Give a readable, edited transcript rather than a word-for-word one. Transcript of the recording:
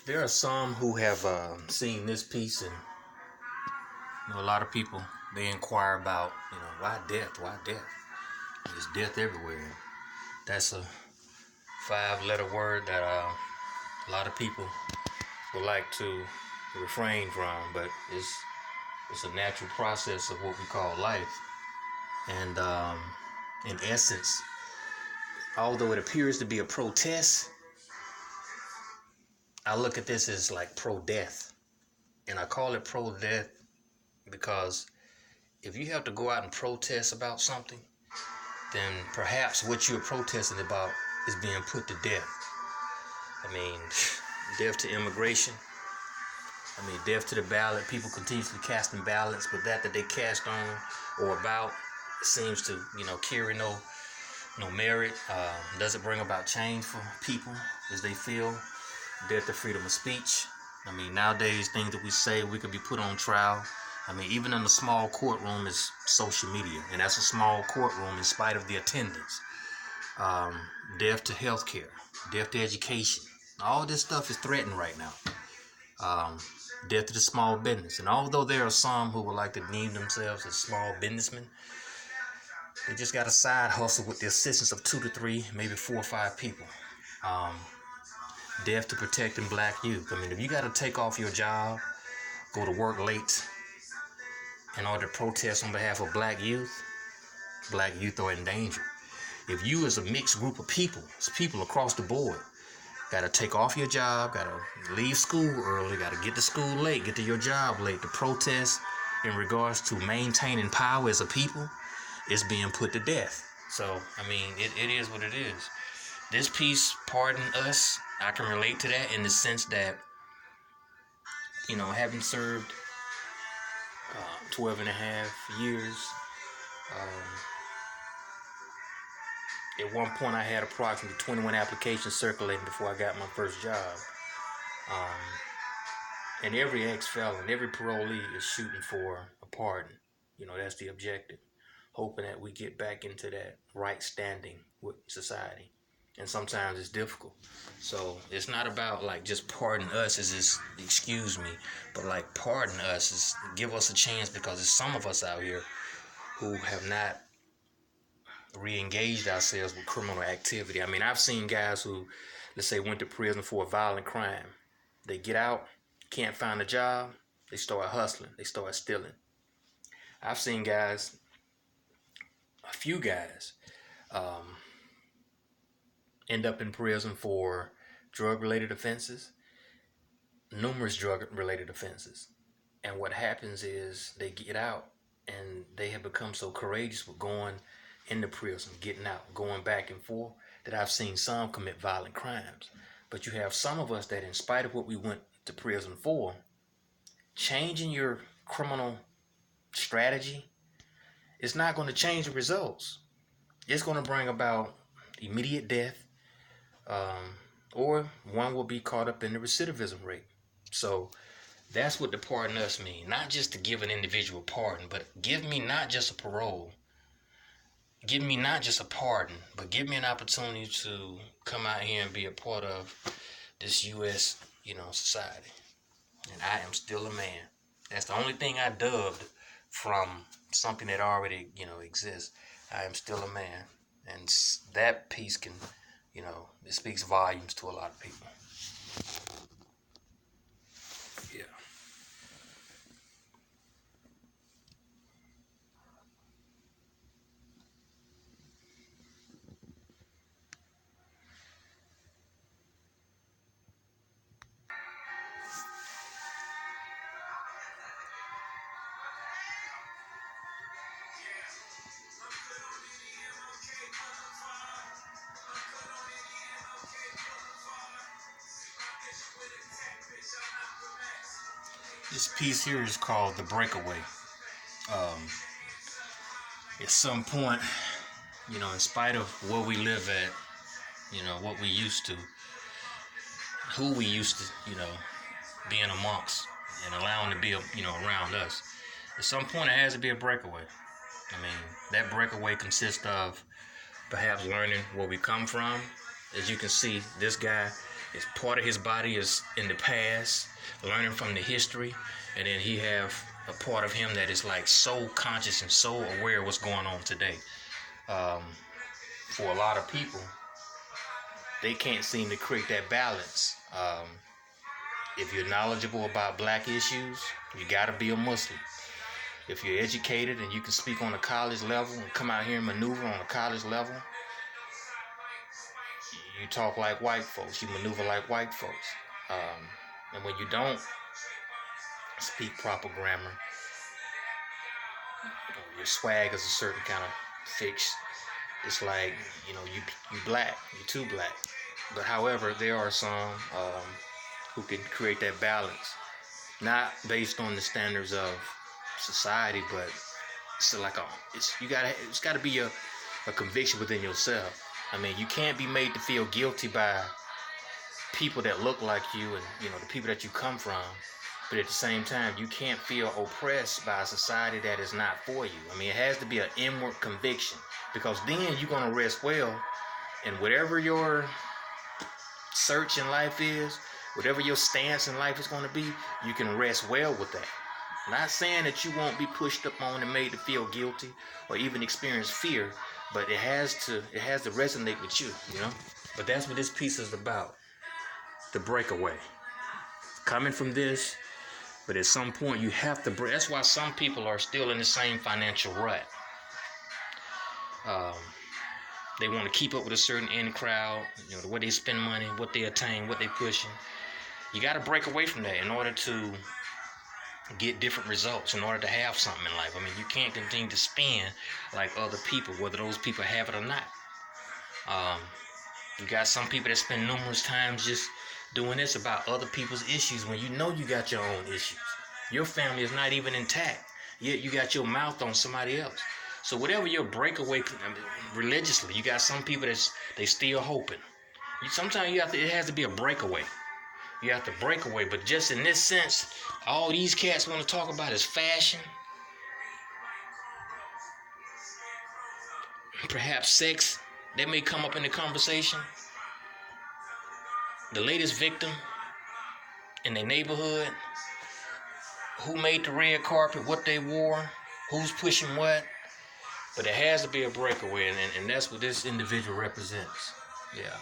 There are some who have seen this piece, and a lot of people they inquire about, why death? Why death? There's death everywhere. That's a five-letter word that a lot of people would like to refrain from, but it's a natural process of what we call life. And in essence, although it appears to be a protest, I look at this as like pro-death, and I call it pro-death because if you have to go out and protest about something, then perhaps what you're protesting about is being put to death. I mean, death to immigration. I mean, death to the ballot. People continuously casting ballots, but that they cast on or about seems to, carry no merit. Doesn't bring about change for people as they feel. Death to freedom of speech. I mean, nowadays, things that we say, we could be put on trial. I mean, even in a small courtroom is social media, and that's a small courtroom in spite of the attendance. Death to healthcare, death to education. All this stuff is threatened right now. Death to the small business. And although there are some who would like to deem themselves as small businessmen, they just got a side hustle with the assistance of 2 to 3, maybe 4 or 5 people. Death to protecting black youth. I mean, if you got to take off your job, go to work late in order to protest on behalf of black youth are in danger. If you as a mixed group of people across the board, got to take off your job, got to leave school early, got to get to school late, get to your job late to protest in regards to maintaining power as a people, it's being put to death. So, I mean, it is what it is. This piece, pardon us, I can relate to that in the sense that, having served 12 and a half years, at one point I had approximately 21 applications circulating before I got my first job. And every ex-felon, every parolee is shooting for a pardon. That's the objective. Hoping that we get back into that right standing with society. And sometimes it's difficult. So it's not about like just pardon us as just excuse me, but like pardon us is give us a chance because there's some of us out here who have not re-engaged ourselves with criminal activity. I mean, I've seen guys who, let's say, went to prison for a violent crime. They get out, can't find a job, they start hustling, they start stealing. I've seen guys, a few guys, end up in prison for drug-related offenses, numerous drug-related offenses. And what happens is they get out and they have become so courageous with going into prison, getting out, going back and forth, that I've seen some commit violent crimes. But you have some of us that in spite of what we went to prison for, changing your criminal strategy is not going to change the results. It's going to bring about immediate death, or one will be caught up in the recidivism rate. So that's what the pardon us mean. Not just to give an individual pardon, but give me not just a parole. Give me not just a pardon, but give me an opportunity to come out here and be a part of this U.S., society. And I am still a man. That's the only thing I dubbed from something that already, exists. I am still a man. And that piece can, it speaks volumes to a lot of people. Yeah. This piece here is called The Breakaway. At some point, in spite of where we live at, what we used to, who we used to, being amongst and allowing to be, around us, at some point it has to be a breakaway. I mean, that breakaway consists of perhaps learning where we come from. As you can see, this guy, It's part of his body is in the past, learning from the history, and then he have a part of him that is like so conscious and so aware of what's going on today. For a lot of people, they can't seem to create that balance. If you're knowledgeable about black issues, you got to be a Muslim. If you're educated and you can speak on a college level and come out here and maneuver on a college level, you talk like white folks, you maneuver like white folks. And when you don't speak proper grammar, your swag is a certain kind of fix. It's like, you black, you too black. But however, there are some who can create that balance, not based on the standards of society, but it's got to be a conviction within yourself. I mean, you can't be made to feel guilty by people that look like you and the people that you come from, but at the same time, you can't feel oppressed by a society that is not for you. I mean, it has to be an inward conviction, because then you're gonna rest well, and whatever your search in life is, whatever your stance in life is going to be, you can rest well with that. Not saying that you won't be pushed up on and made to feel guilty or even experience fear, but it has to resonate with you, But that's what this piece is about. The breakaway. Coming from this, but at some point you have to break. That's why some people are still in the same financial rut. They want to keep up with a certain in crowd, the way they spend money, what they attain, what they pushing. You got to break away from that in order to get different results, in order to have something in life. I mean, you can't continue to spend like other people, whether those people have it or not. You got some people that spend numerous times just doing this about other people's issues when you got your own issues. Your family is not even intact, yet you got your mouth on somebody else. So whatever your breakaway, religiously, you got some people they still hoping. Sometimes it has to be a breakaway. You have to break away, but just in this sense, all these cats want to talk about is fashion, perhaps sex. That may come up in the conversation. The latest victim in their neighborhood, who made the red carpet, what they wore, who's pushing what. But it has to be a breakaway, and that's what this individual represents. Yeah.